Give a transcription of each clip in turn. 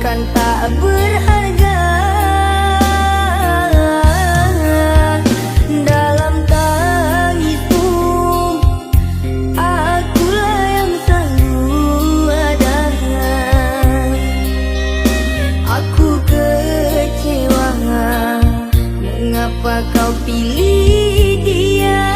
kan tak berharga. Dalam tangismu akulah yang selalu ada. Aku kecewa, mengapa kau pilih dia?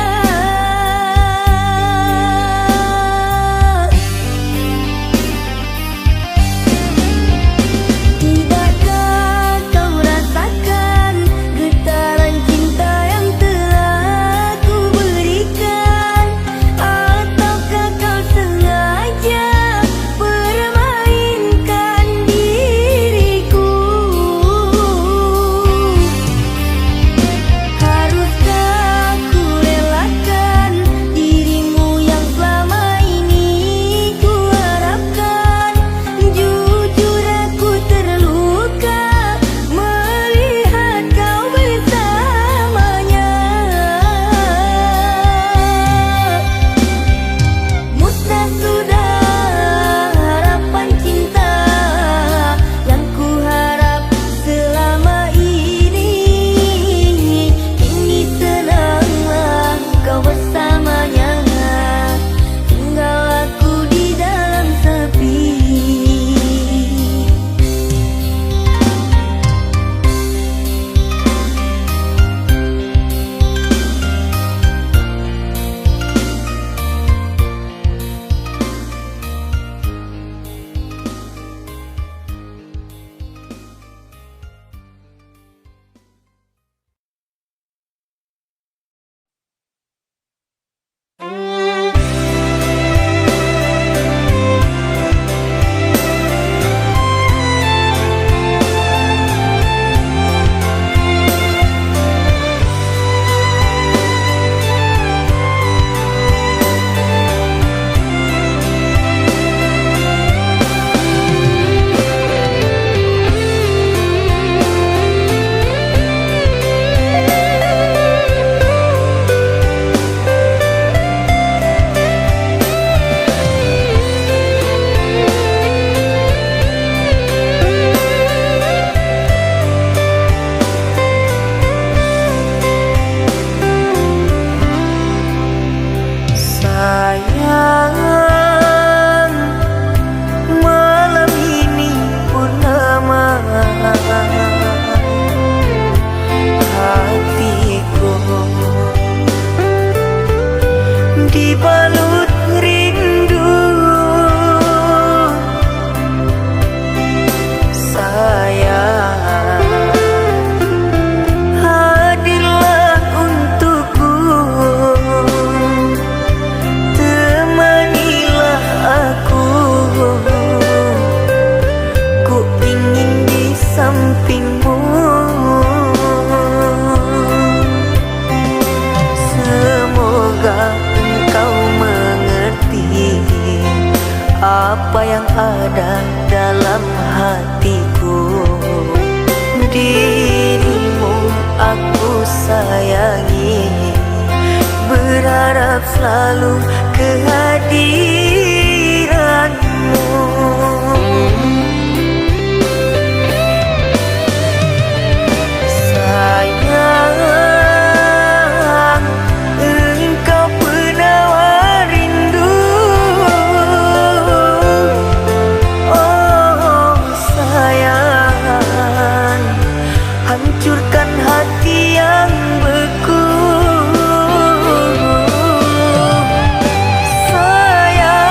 Dibalut rindu, sayang, hadirlah untukku, temanilah aku, ku ingin di sampingmu. Semoga kau mengerti apa yang ada dalam hatiku. Dirimu aku sayangi, berharap selalu kehadiranmu. Sayang, engkau penawar rindu. Oh sayang, hancurkan hati yang beku. Sayang,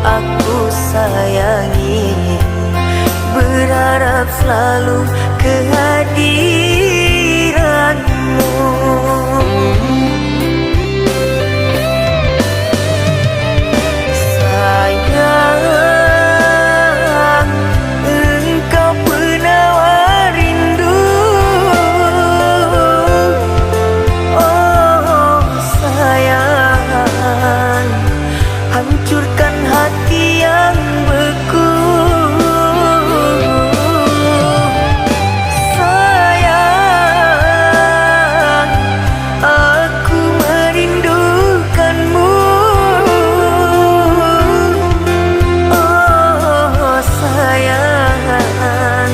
aku sayangi, berharap selalu kehadiranmu. Sayang, engkau penawar rindu. Oh sayang, hancurkan hati yang beku. Sayang, aku merindukanmu. Oh sayang,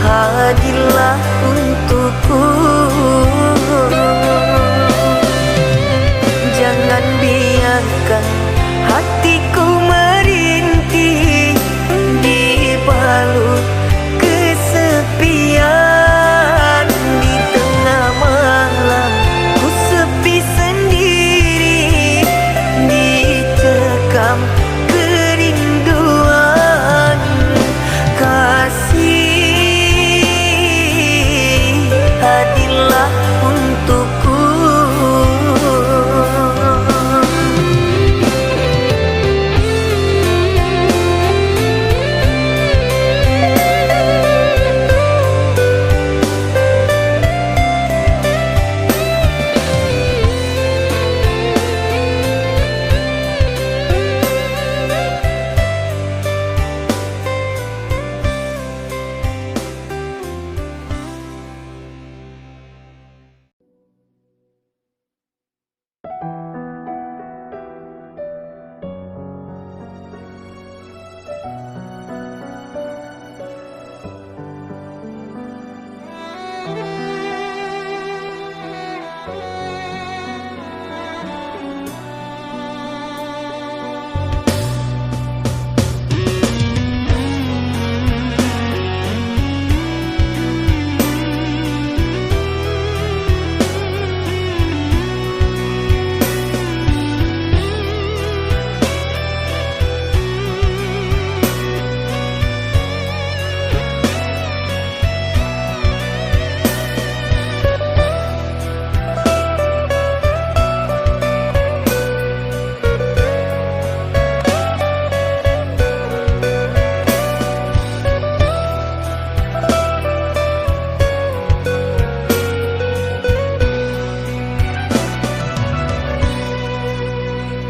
hadirlah untukku. Jangan biarkan hatiku merintih dibalut kesepian. Di tengah malam ku sepi sendiri, dicekam kerinduan. Kasih, hadirlah untukku.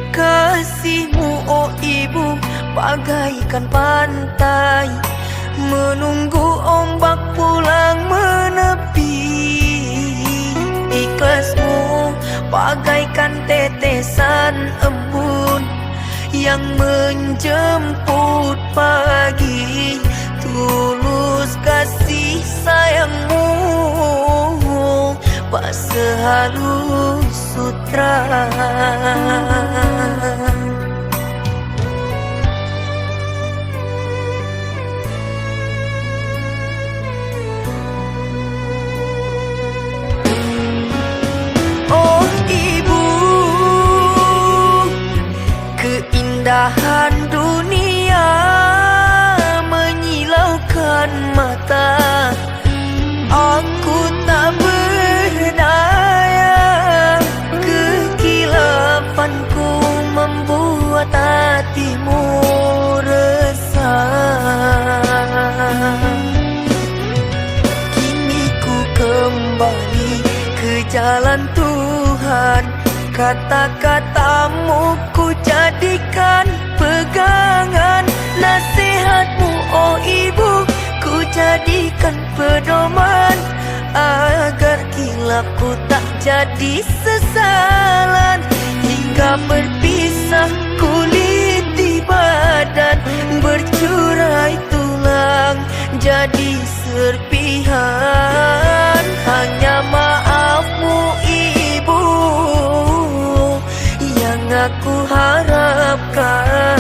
Kasihmu oh ibu bagaikan pantai, menunggu ombak pulang menepi. Ikhlasmu bagaikan tetesan embun yang menjemput pagi. Tulus kasih sayangmu bak sehalus sutra. Oh ibu, keindahan dunia menyilaukan mata. Aku tak berdaya, kekilafanku membuat hatimu resah. Kini ku kembali ke jalan Tuhan, kata-katamu ku jadikan pegangan. Nasihatmu oh ibu ku jadikan pedoman, agar kilapku tak jadi sesalan. Hingga berpisah kulit di badan, bercurai tulang jadi serpihan. Hanya maafmu ibu yang aku harapkan.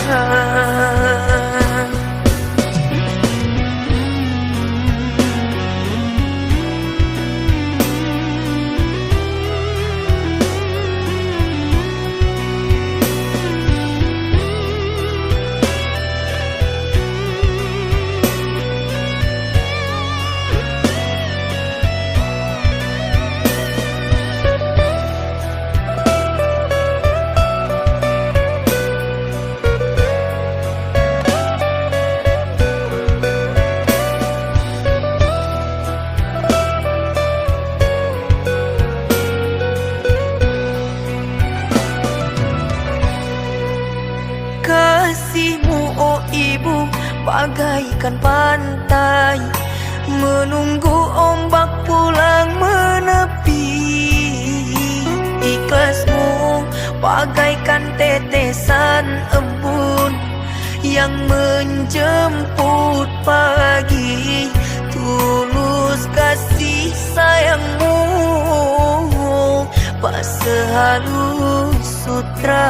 kasihmu oh ibu bagaikan pantai, menunggu ombak pulang menepi. Ikhlasmu bagaikan tetesan embun yang menjemput pagi. Tulus kasih sayangmu pas sehalus sutra.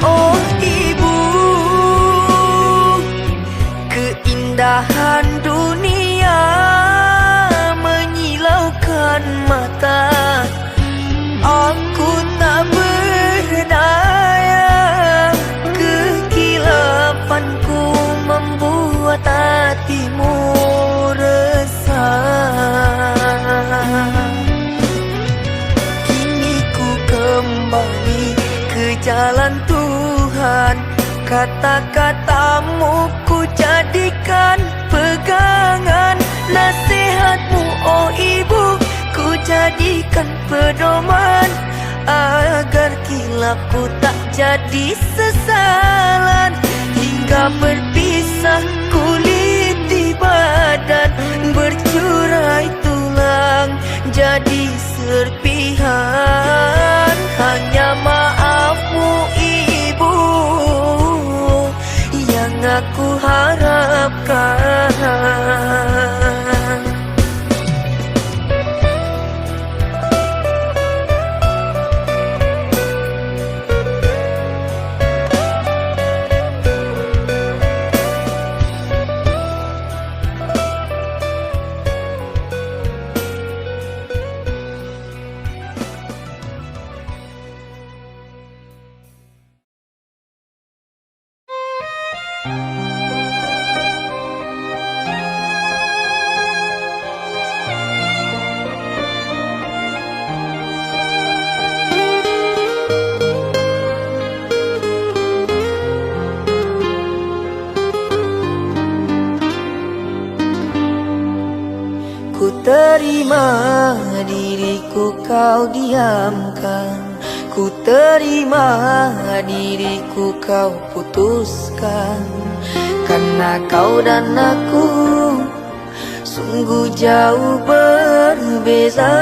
Oh ibu, keindahan dunia menyilaukan mata. Aku tak berdaya, kekilapanku membuat hatimu resah. Kini ku kembali ke jalan Tuhan, kata-katamu ku jadikan pegangan. Nasihatmu oh ibu ku jadikan pedoman, agar kilapku tak jadi sesalan. Hingga berpisah kulit di badan, bercurai tulang jadi serpihan. Hanya maafmu ibu yang aku harapkan. Ku terima diriku kau diamkan, ku terima diriku kau putuskan. Karena kau dan aku sungguh jauh berbeza.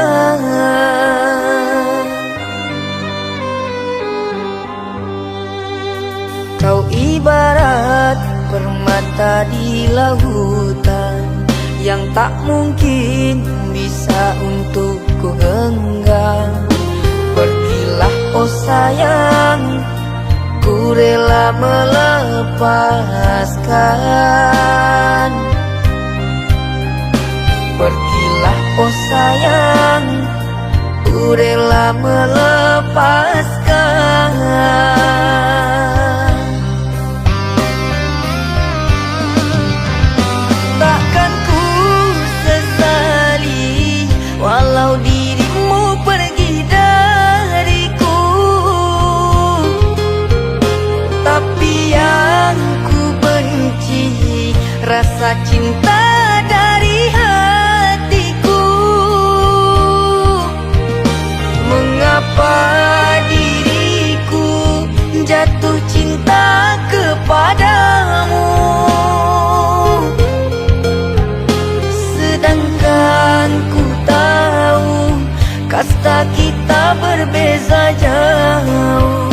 Kau ibarat permata di lautan yang tak mungkin bisa untuk ku genggam. Pergilah oh sayang, ku rela melepaskan. Pergilah oh sayang, ku rela melepaskan. Takkan ku sesali walau dirimu pergi dariku, tapi yang ku benci rasa cinta dari hatiku. Mengapa diriku jatuh cinta kepadamu, sedangkan ku tahu kasta kita berbeza jauh.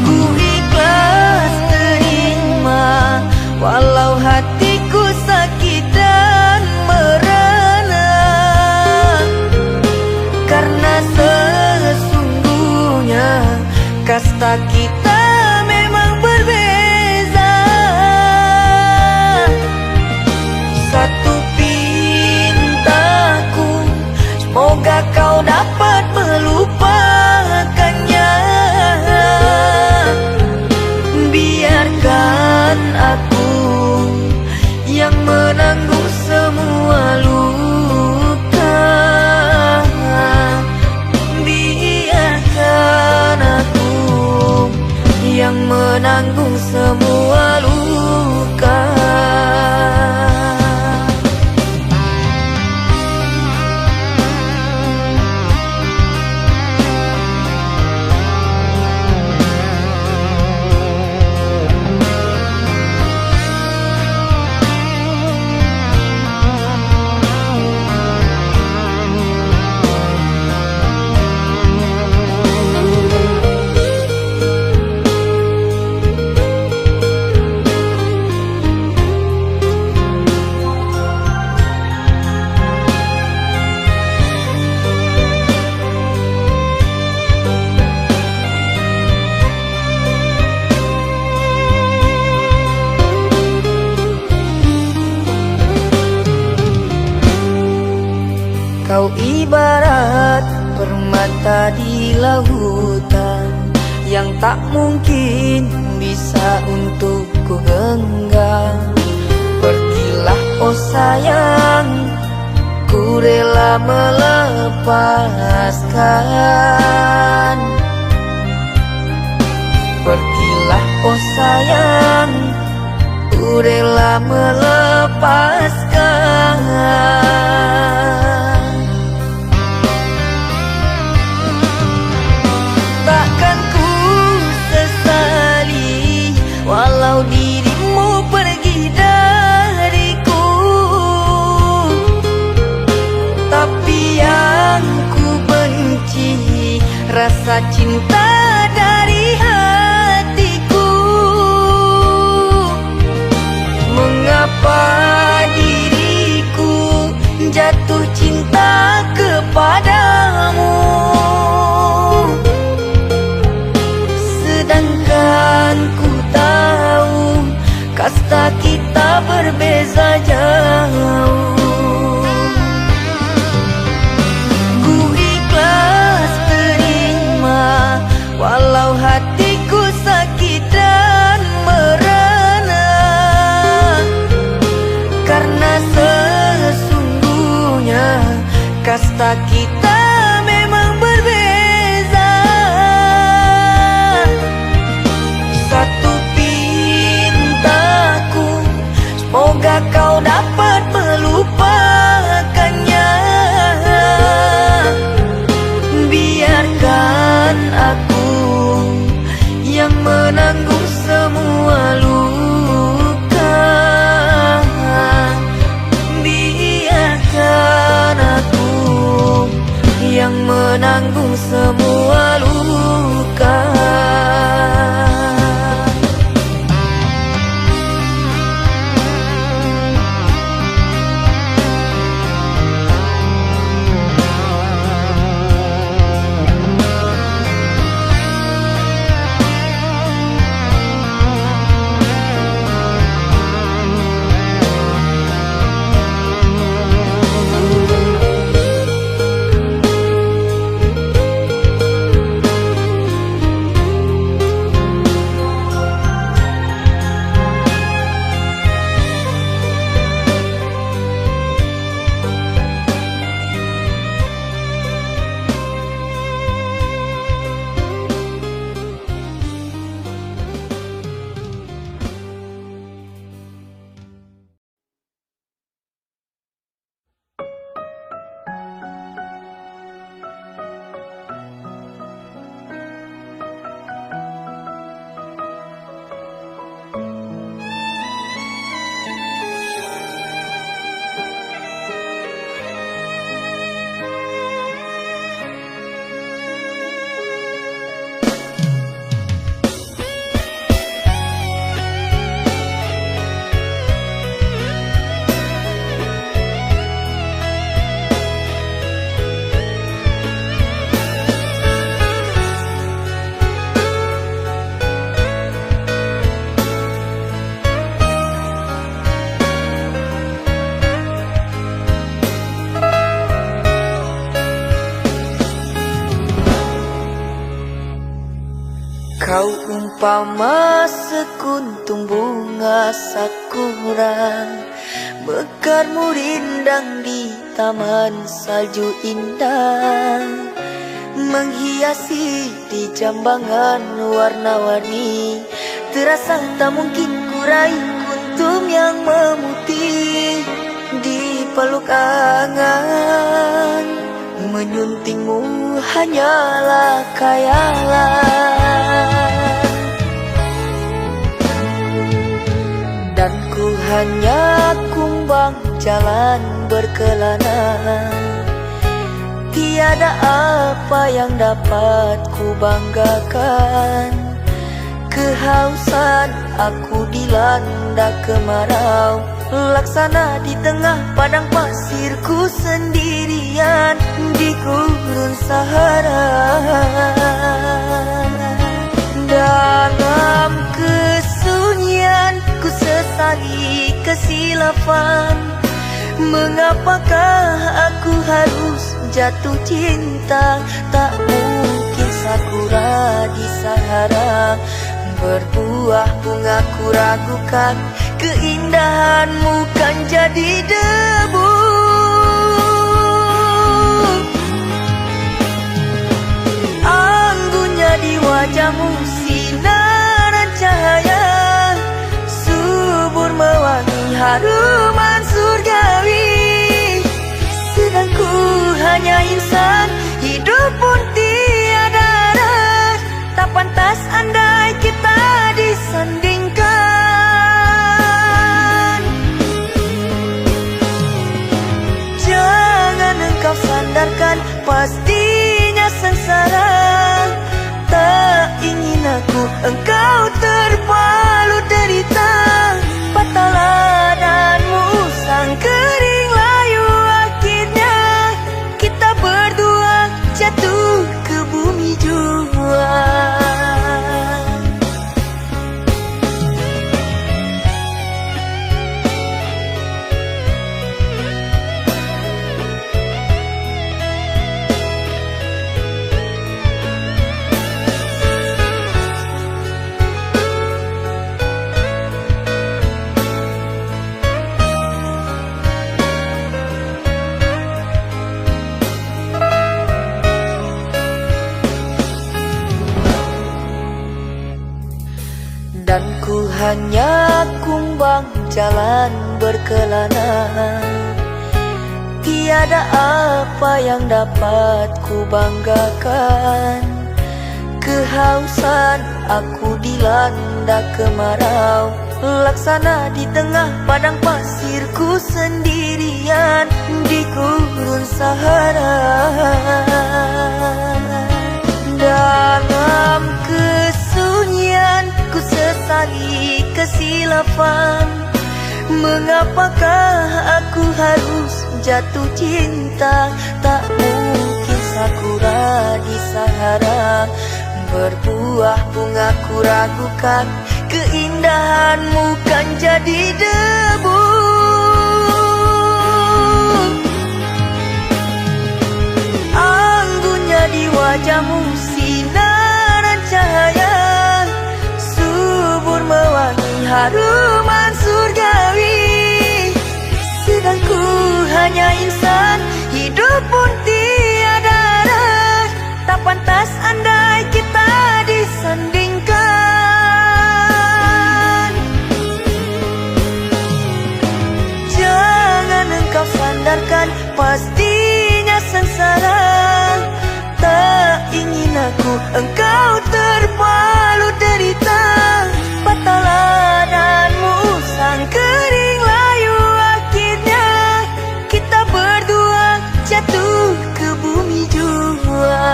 Ku ikhlas terima walau hatiku sakit dan merana, karena sesungguhnya kasta kita memang berbeza. Satu pintaku, semoga kau dapat melupakannya. Biarkan aku yang menanggung semua luka. Biarkan aku yang menanggung semua luka. Kau ibarat permata di lautan yang tak mungkin bisa untuk ku genggam. Pergilah oh sayang, ku rela melepaskan. Pergilah oh sayang, ku rela melepaskan. Takkan ku sesali walau dirimu pergi dariku, tapi yang ku benci rasa cinta dari hatiku. Mengapa diriku jatuh cinta kepadamu, sedangkan ku tahu kasta kita berbeza jauh. Ku ikhlas terima walau hatiku sakit dan merana, karena sesungguhnya kasta kita memang berbeza. Satu pintaku, semoga kau dapat melupakannya. Biarkan aku yang menanggung semua luka. Biarkan aku yang menanggung semua luka. Kau umpama sekuntum bunga sakura, mekarmu rindang di taman salju indah, menghiasi di jambangan warna-warni terasa tak mungkin ku raih kuntum yang memutih di peluk angan. Menyuntingmu hanyalah khayalan, dan ku hanya kumbang jalan berkelana. Tiada apa yang dapat ku banggakan. Kehausan aku dilanda kemarau, laksana di tengah padang pasirku sendirian di gurun Sahara. Dalam kesunyian ku sesali kesilafan. Mengapakah aku harus jatuh cinta? Tak mungkin sakura di Sahara berbuah bunga, ku ragukan keindahanmu kan jadi debu. Anggunnya di wajahmu sinaran cahaya, subur mewangi haruman surgawi. Sedang ku hanya insan, hidup pun tiada arah. Tak pantas andai kita disandingkan. Jangan engkau sandarkan, pastinya sengsara. Tak ingin aku engkau terpalu derita. Patahlah danmu sang kering layu, akhirnya kita berdua jatuh ke bumi jua. Dan ku hanya kumbang jalan berkelana. Tiada apa yang dapat ku banggakan. Kehausan aku dilanda kemarau, laksana di tengah padang pasirku sendirian di gurun Sahara. Dalam kesunyian ku sesali kesilafan. Mengapakah aku harus jatuh cinta? Tak mungkin sakura di Sahara berbuah bunga, ku ragukan keindahanmu kan jadi debu. Anggunnya di wajahmu sinaran cahaya, subur mewangi haruman surgawi. Sedang ku hanya insan, hidup pun tiada arah. Tak pantas andai kita disandingkan. Jangan engkau sandarkan, pastinya sengsara. Tak ingin aku engkau terpalu derita. Patahlah danmu sang kering layu, akhirnya kita berdua jatuh ke bumi jua.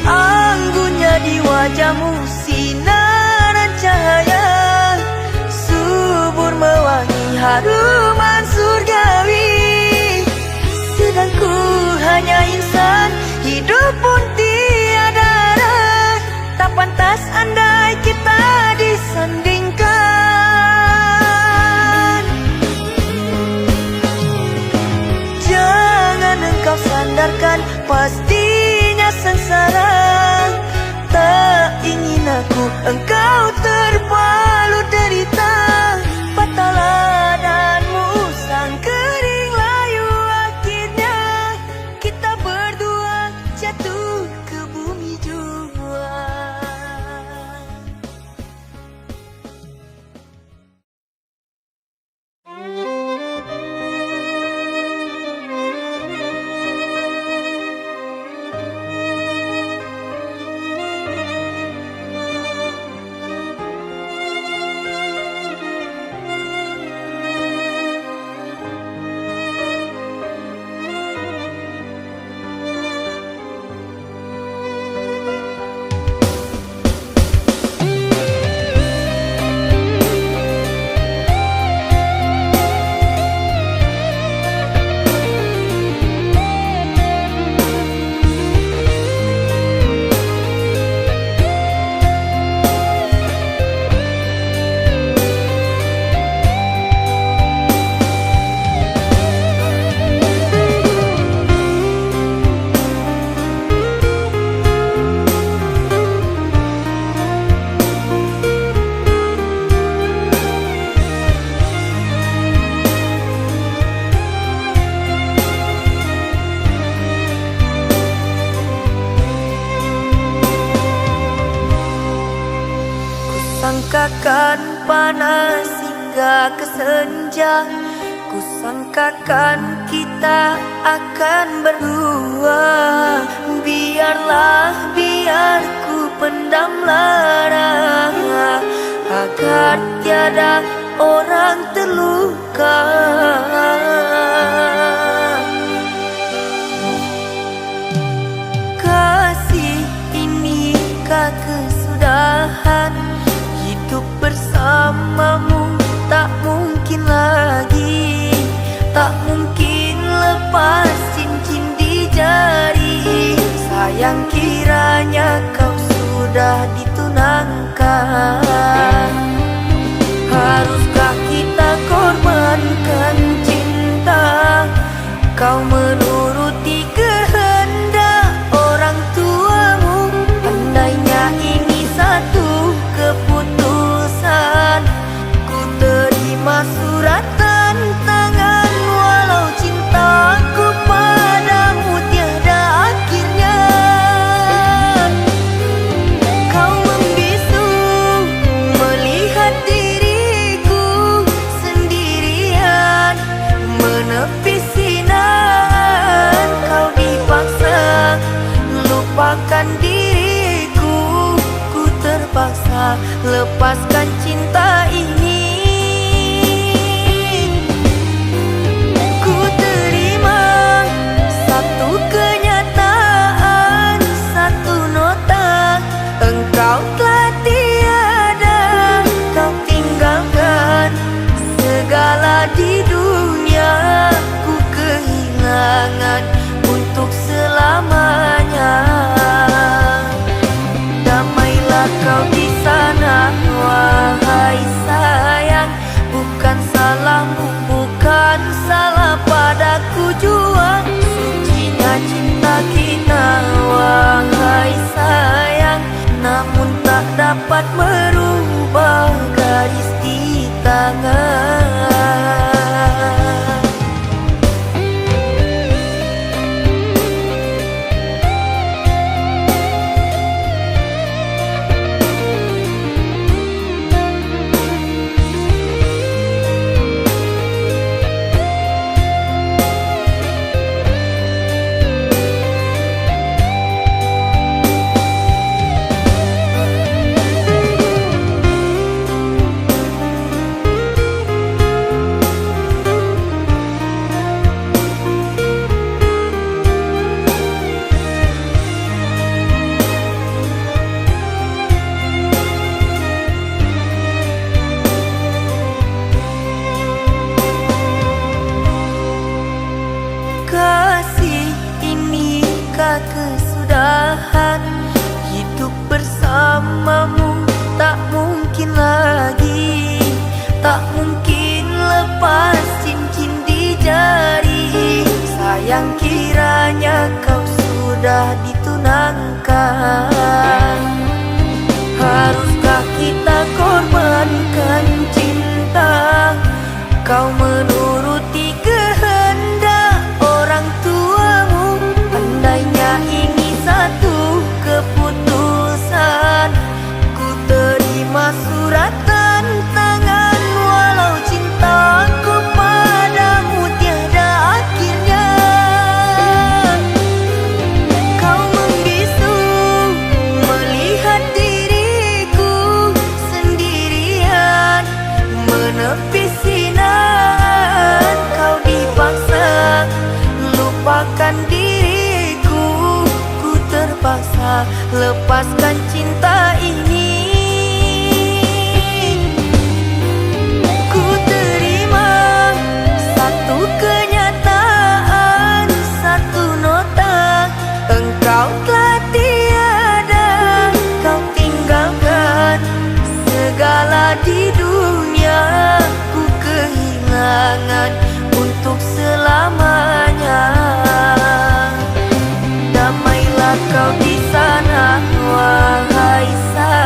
Anggunnya di wajahmu sinaran cahaya, subur mewangi haruman surgawi. Sedang ku hanya insan, hidup pun tiada arah. Tak pantas andai kita disandingkan. Jangan engkau sandarkan, pastinya sengsara. Tak ingin Kusangkakan panas hingga ke senja, kusangkakan kita akan berdua. Biarlah, biar ku pendam lara, agar tiada orang terluka. Kasih inikah kesudahan, hidup bersamamu tak mungkin lagi, tak mungkin lepas cincin di jari. Sayang kiranya kau sudah ditunangkan. Haruskah kita korbankan cinta, kau menuruti kehendak orang tuamu? Andainya ini satu keputusan, ku terima surat tantangan. Walau cintaku padamu tiada akhirnya. Kau membisu melihat diriku sendirian menepi sinar. Kau dipaksa lupakan diriku, ku terpaksa lepaskan cinta ini. Ku terima satu kenyataan, satu nota, engkau telah tiada. Kau tinggalkan segala di dunia, ku kehilangan untuk selamanya. Damailah kau di sana, wahai sayang. Bukan salahmu, bukan salah padaku jua. Sucinya cinta kita, wahai sayang, namun tak dapat merubah garis di tangan. Kasih inikah kesudahan, hidup bersamamu tak mungkin lagi, tak mungkin lepas cincin di jari. Sayang kiranya kau sudah ditunangkan. Haruskah kita korbankan cinta, kau menuruti kehendak orang tuamu? Andainya ini satu keputusan, ku terima surat tantangan. Walau cintaku padamu tiada akhirnya. Kau membisu melihat diriku sendirian menepi sinar. Kau dipaksa lupakan diriku, ku terpaksa lepaskan cinta ini. Ku terima satu kenyataan, satu nota, engkau telah tiada. Kau tinggalkan segala di dunia, ku kehilangan untuk selamanya. Damailah kau di sana, wahai sayang.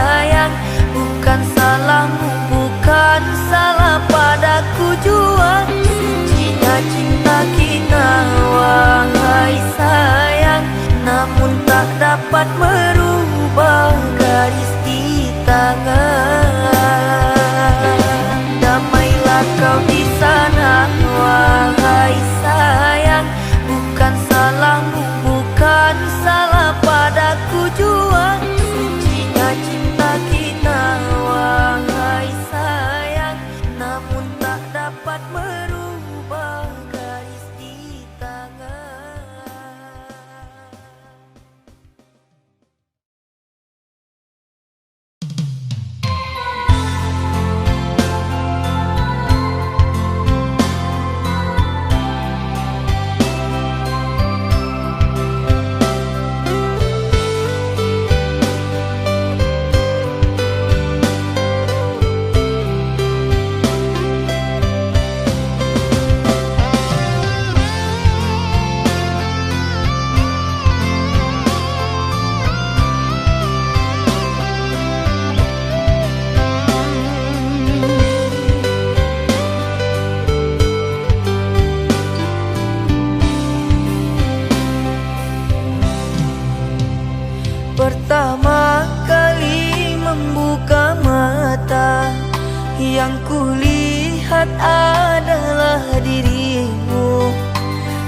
Yang kulihat adalah dirimu.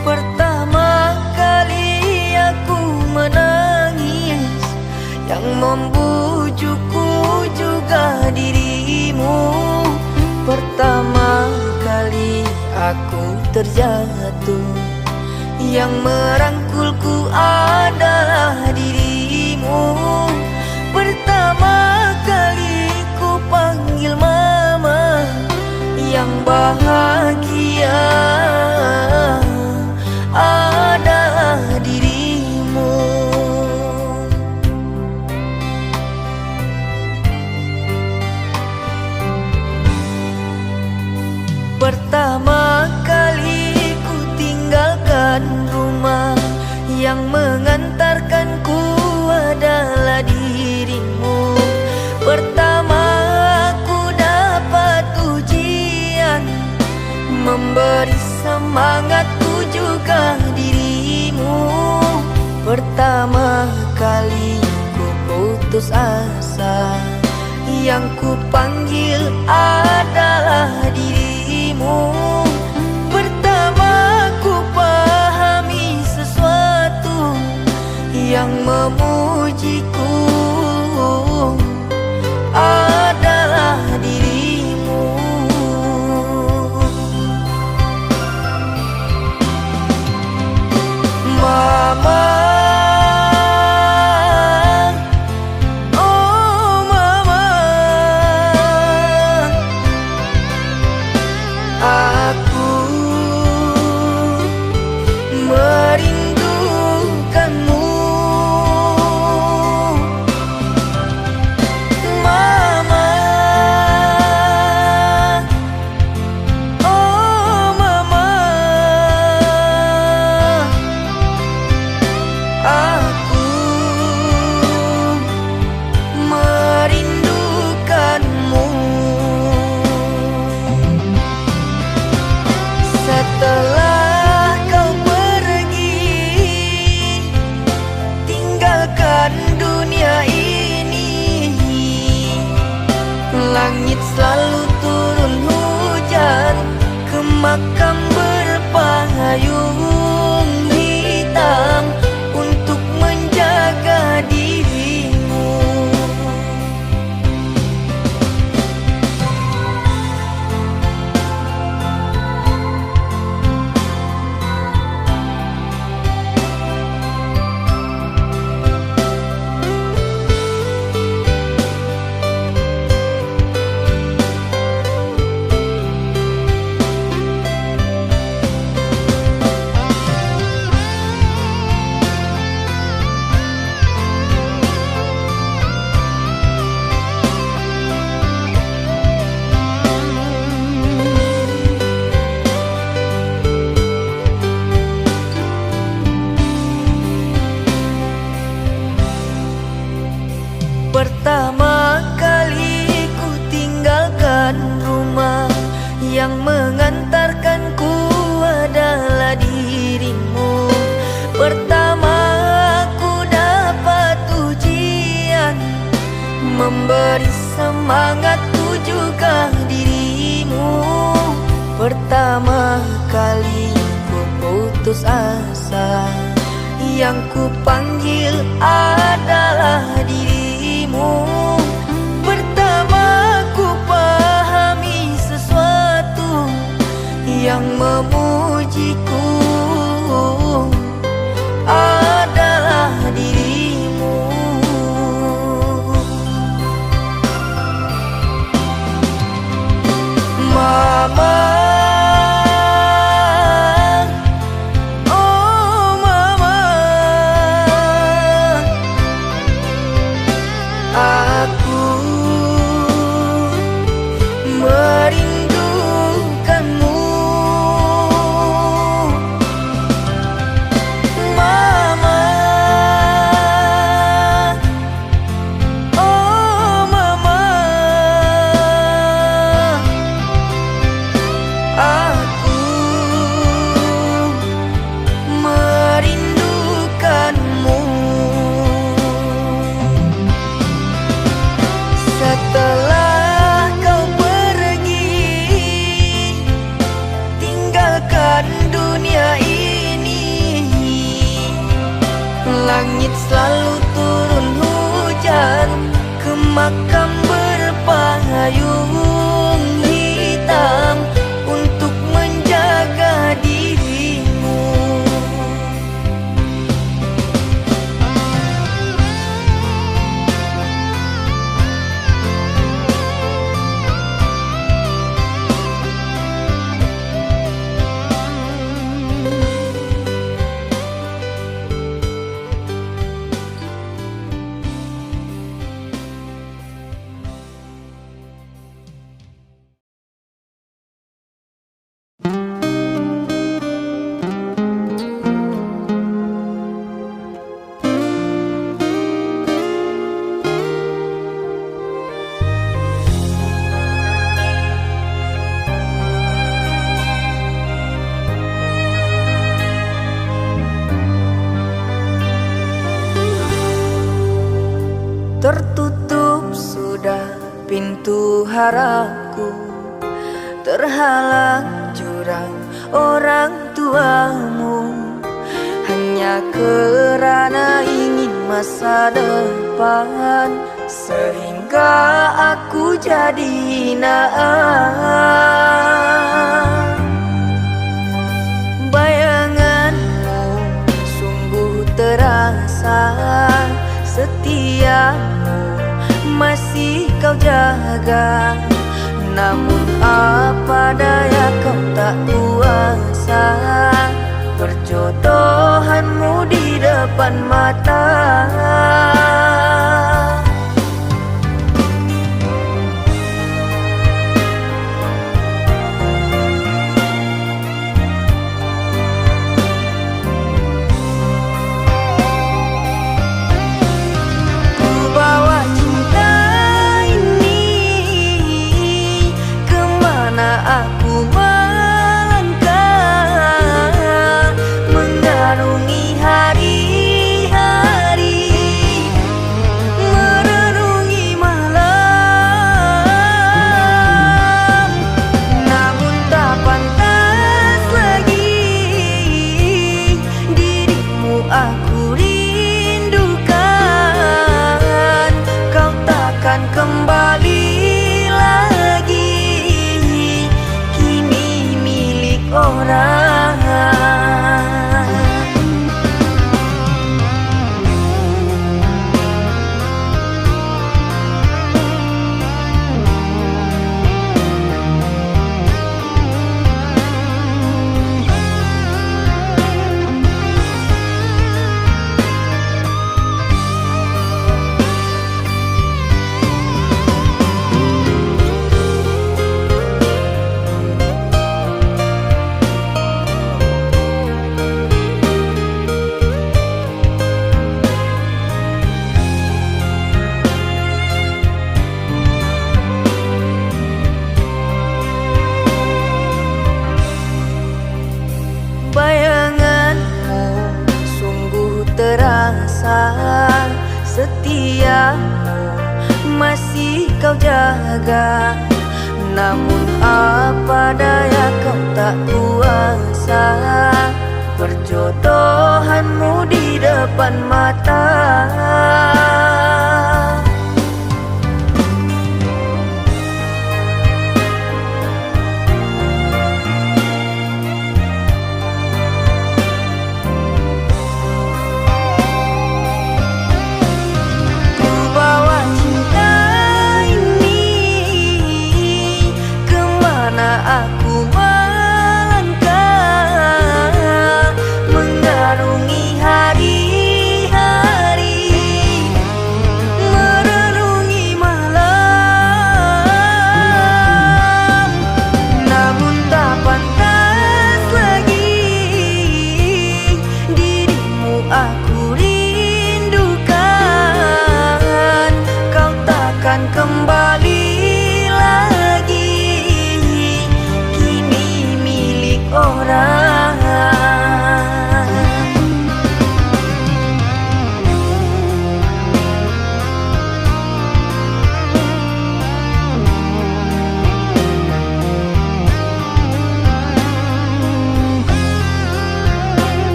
Pertama kali aku menangis, yang membujukku juga dirimu. Pertama kali aku terjatuh, yang merangkulku adalah dirimu. Pertama kali ku panggil mama, yang bahagia adalah dirimu. Pertama kali ku tinggalkan rumah, yang mengantarkanku adalah dirimu. Pertama ku dapat ujian, memberi semangatku juga dirimu. Pertama kali ku putus asa, yang ku panggil adalah dirimu. Pertama ku pahami sesuatu, yang memujiku adalah dirimu. Mama, oh mama, aku merindukanmu. Mama, oh mama, aku merindukanmu. Setelah kau pergi, tinggalkan dunia ini, langit selalu turun hujan, ke makam berpayung hitam untuk menjaga dirimu. Pertama kali ku tinggalkan rumah, yang mengantarkanku adalah dirimu. Pertama ku dapat ujian, memberi semangatku juga dirimu. Pertama kali ku putus asa, yang ku panggil adalah dirimu. Pertama ku pahami sesuatu, yang memujiku adalah dirimu. Mama, oh mama, makam berpayung hitam untuk menjaga dirimu. Tertutup sudah pintu harapku, terhalang jurang orang tuamu, hanya kerana ingin masa depan, sehingga aku jadi hinaan. Bayanganmu sungguh terasa, setiamu masih kau jaga. Namun apa daya kau tak kuasa, perjodohanmu di depan mata. Aku melangkah mengarungi hari-hari, merenungi malam. Namun tak pantas lagi dirimu aku rindukan. Kau takkan kembali orang. Bayanganmu sungguh terasa, setiamu masih kau jaga. Namun apa daya kau tak kuasa, perjodohanmu di depan mata. Aku melangkah mengarungi hari-hari,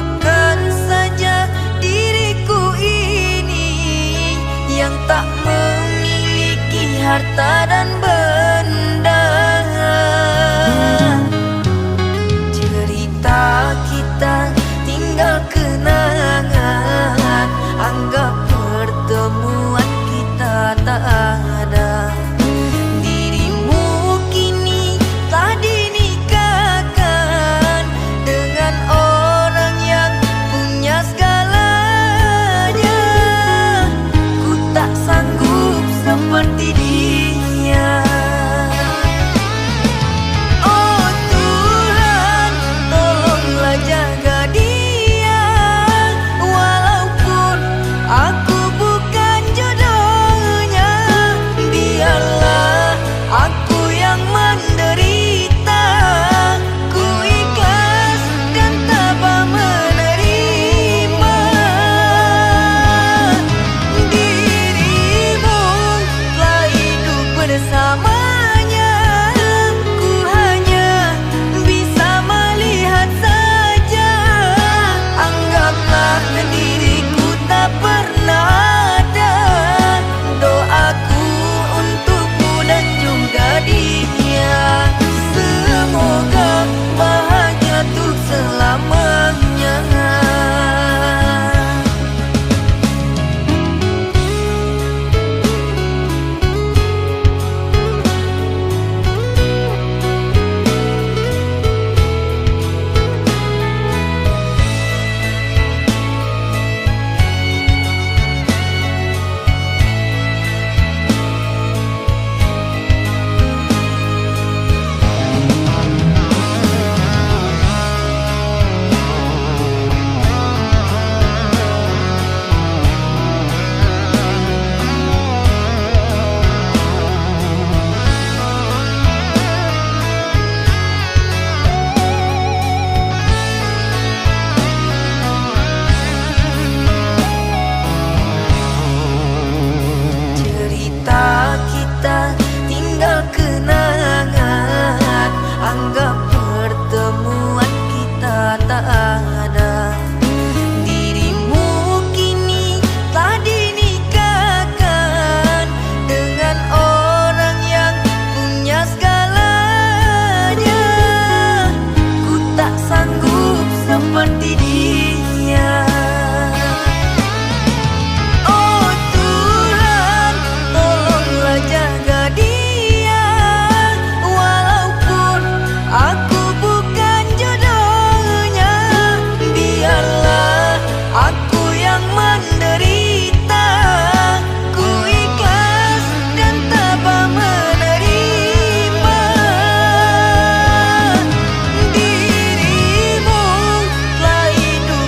lupakan saja diriku ini yang tak memiliki harta dan benda. Cerita kita tinggal kenangan, anggap pertemuan kita tak ada. Dirimu kini telah dinikahkan dengan orang yang punya segalanya. Ku tak sanggup seperti dia. Oh Tuhan, tolonglah jaga dia, walaupun aku bukan jodohnya. Biarlah aku yang menderita, ku ikhlas dan tabah menerima. Dirimu telah hidup bersamanya, ku hanya bisa melihat saja. Anggaplah diriku tak pernah ada. Doaku untukmu dan juga dia, semoga bahagia untuk selamanya. Cerita kita tinggal kenangan, anggap pertemuan kita tak ada. Dirimu kini telah dinikahkan dengan orang yang punya segalanya. Ku tak sanggup seperti dia. Oh Tuhan, tolonglah jaga dia, walaupun aku bukan jodohnya. Biarlah aku yang menderita, ku ikhlas dan tabah menerima. Dirimu telah hidup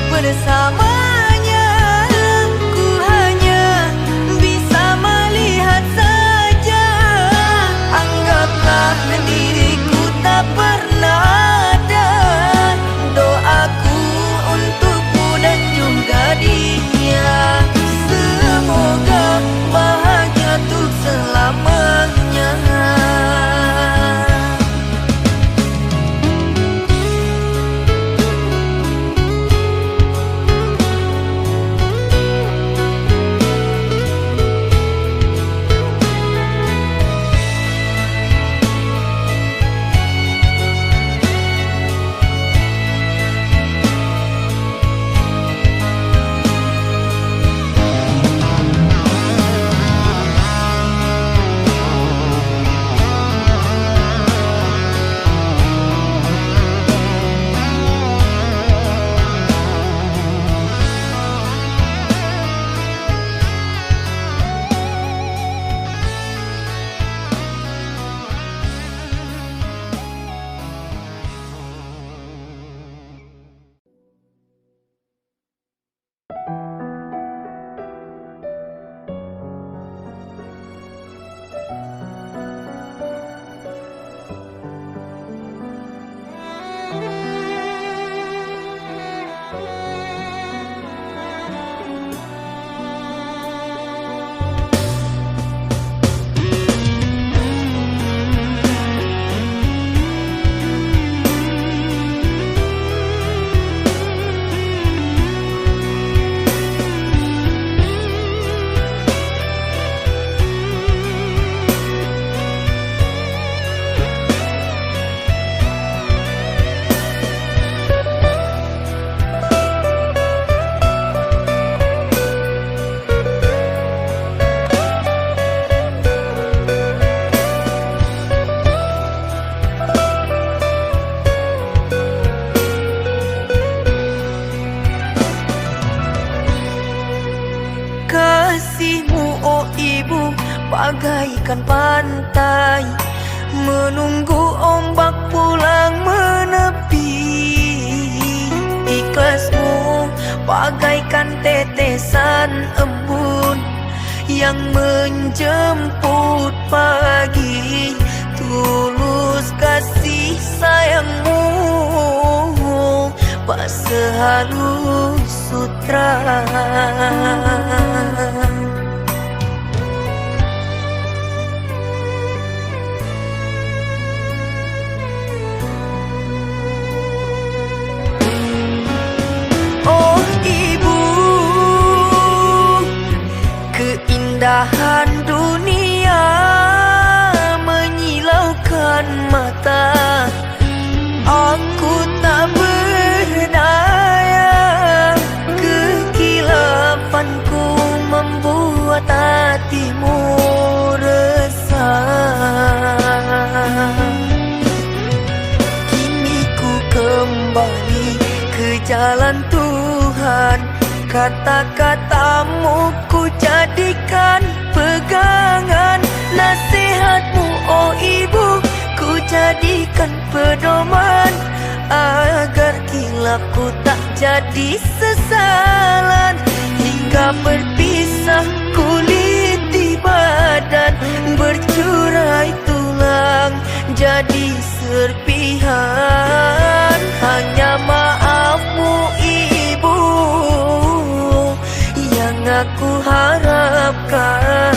Kasihmu oh ibu bagaikan pantai, menunggu ombak pulang menepi. Ikhlasmu bagaikan tetesan embun yang menjemput pagi. Tulus kasih sayangmu pak sehalus sutra. Oh ibu, keindahan dunia menyilaukan mata. Aku tak berdaya, kekilafanku membuat hatimu resah. Kini ku kembali ke jalan Tuhan, kata-katamu ku jadikan pegangan. Nasihatmu oh ibu ku jadikan pedoman, agar kilapku tak jadi sesalan. Hingga berpisah kulit di badan, bercurai tulang jadi serpihan. Hanya maafmu ibu yang aku harapkan.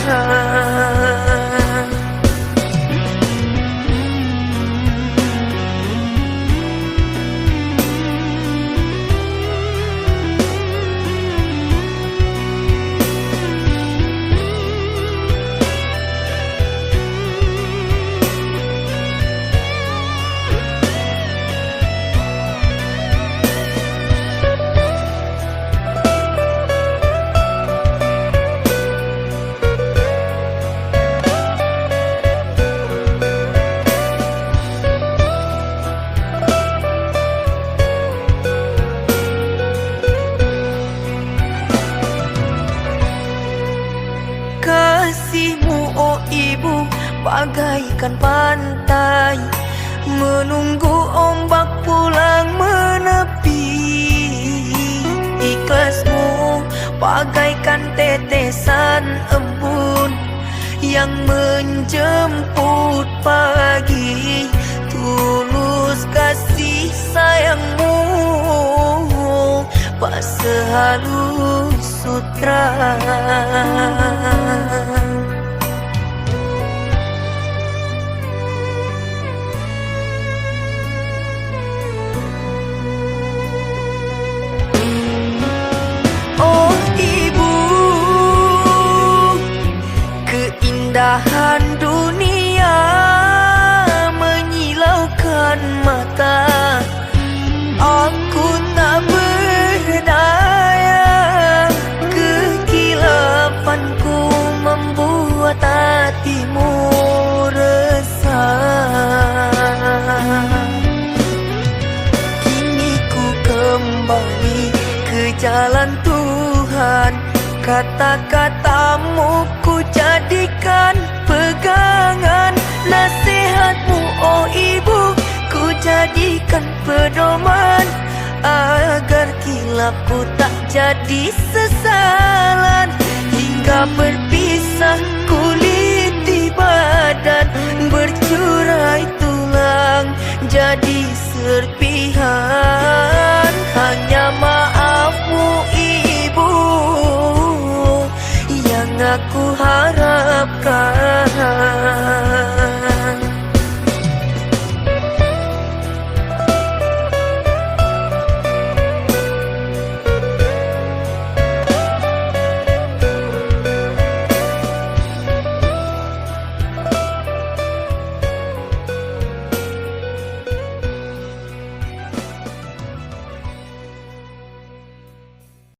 Kasihmu oh ibu bagaikan pantai, menunggu ombak pulang menepi. Ikhlasmu bagaikan tetesan embun yang menjemput pagi. Tulus kasih sayangmu pak sehalus sutra. Oh ibu, keindahan dunia menyilaukan mata. Aku tak berdaya, kekilafanku membuat hatimu resah. Kini ku kembali ke jalan Tuhan, kata-katamu ku jadikan pegangan. Nasihatmu oh ibu ku jadikan pedoman, agar kilapku tak jadi sesalan. Hingga berpisah kulit di badan, bercurai tulang jadi serpihan. Hanya maafmu ibu yang aku harapkan.